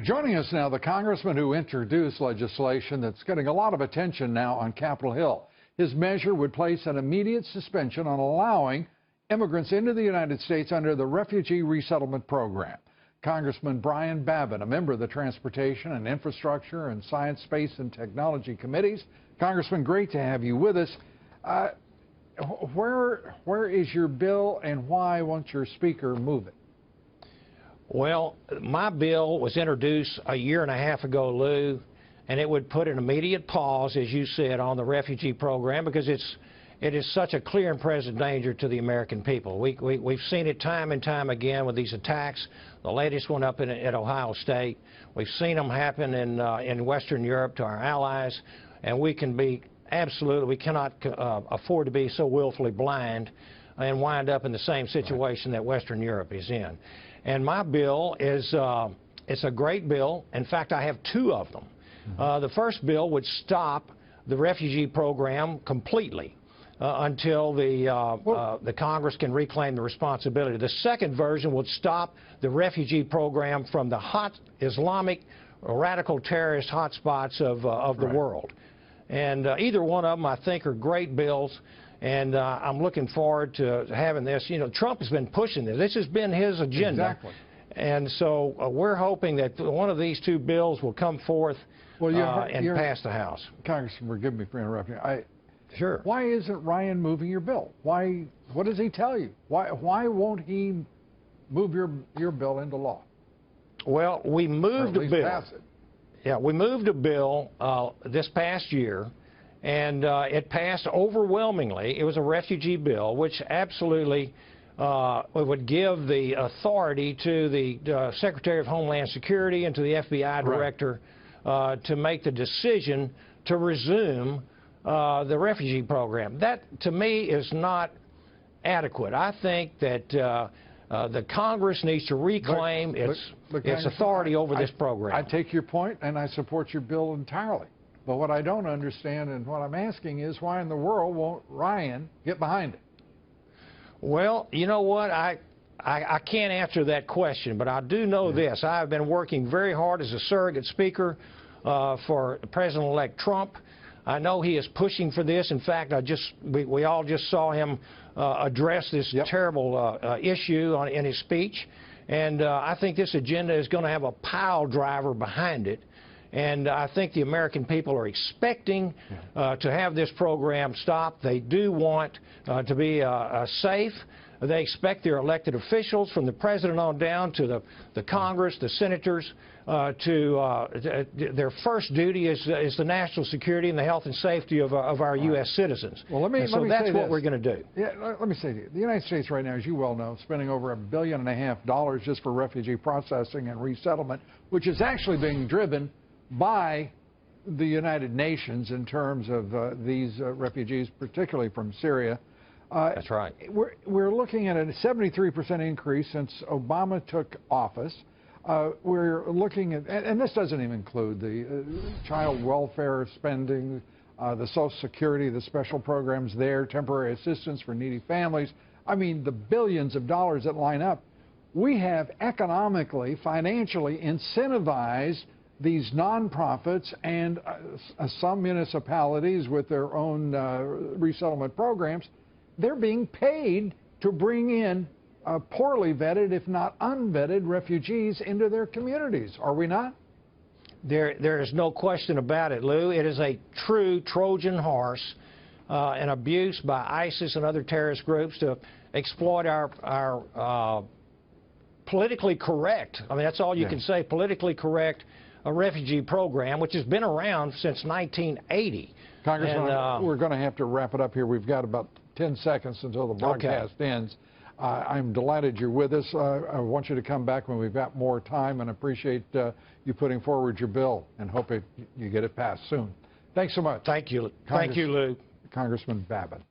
Joining us now, the congressman who introduced legislation that's getting a lot of attention now on Capitol Hill. His measure would place an immediate suspension on allowing immigrants into the United States under the Refugee Resettlement Program. Congressman Babin, a member of the Transportation and Infrastructure and Science, Space and Technology Committees. Congressman, great to have you with us. Where is your bill, and why won't your speaker move it? Well, my bill was introduced a year and a half ago, Lou, and it would put an immediate pause, as you said, on the refugee program because it is such a clear and present danger to the American people. We've seen it time and time again with these attacks. The latest one up at Ohio State. We've seen them happen in Western Europe to our allies, and we cannot afford to be so willfully blind and wind up in the same situation that Western Europe is in. And my bill is it's a great bill. In fact, I have two of them. The first bill would stop the refugee program completely until the Congress can reclaim the responsibility. The second version would stop the refugee program from the hot Islamic radical terrorist hotspots of the world. And either one of them, I think, are great bills. And I'm looking forward to having this. You know, Trump has been pushing this. This has been his agenda. Exactly. And so we're hoping that one of these two bills will come forth and pass the House. Congressman, forgive me for interrupting. Sure. Why isn't Ryan moving your bill? Why? What does he tell you? Why won't he move your bill into law? Well, we moved a bill. Pass it. Yeah, we moved a bill this past year, and it passed overwhelmingly. It was a refugee bill, which absolutely would give the authority to the Secretary of Homeland Security and to the FBI Director to make the decision to resume the refugee program. That, to me, is not adequate. I think that the Congress needs to reclaim its authority over this program. I take your point, and I support your bill entirely. But what I don't understand and what I'm asking is why in the world won't Ryan get behind it? Well, you know what? I can't answer that question, but I do know this. I've been working very hard as a surrogate speaker for President-elect Trump. I know he is pushing for this. In fact, we all just saw him address this terrible issue in his speech. And I think this agenda is going to have a pile driver behind it. And I think the American people are expecting to have this program stopped. They do want to be safe. They expect their elected officials, from the president on down to the Congress, the senators, their first duty is the national security and the health and safety of our U.S. citizens. Well, that's what we're going to do. Yeah, let me say to you, the United States right now, as you well know, is spending over $1.5 billion just for refugee processing and resettlement, which is actually being driven by the United Nations in terms of these refugees, particularly from Syria. That's right. We're looking at a 73% increase since Obama took office. We're looking at, and this doesn't even include the child welfare spending, the Social Security, the special programs there, temporary assistance for needy families. I mean, the billions of dollars that line up. We have economically, financially incentivized these nonprofits and some municipalities with their own resettlement programs. They're being paid to bring in poorly vetted, if not unvetted, refugees into their communities. Are we not? There is no question about it, Lou. It is a true Trojan horse, an abuse by ISIS and other terrorist groups to exploit our politically correct, I mean, that's all you can say, politically correct refugee program, which has been around since 1980. Congressman, we're going to have to wrap it up here. We've got about 10 seconds until the broadcast ends. I'm delighted you're with us. I want you to come back when we've got more time, and appreciate you putting forward your bill, and hope you get it passed soon. Thanks so much. Thank you. Thank you, Lou. Congressman Babin.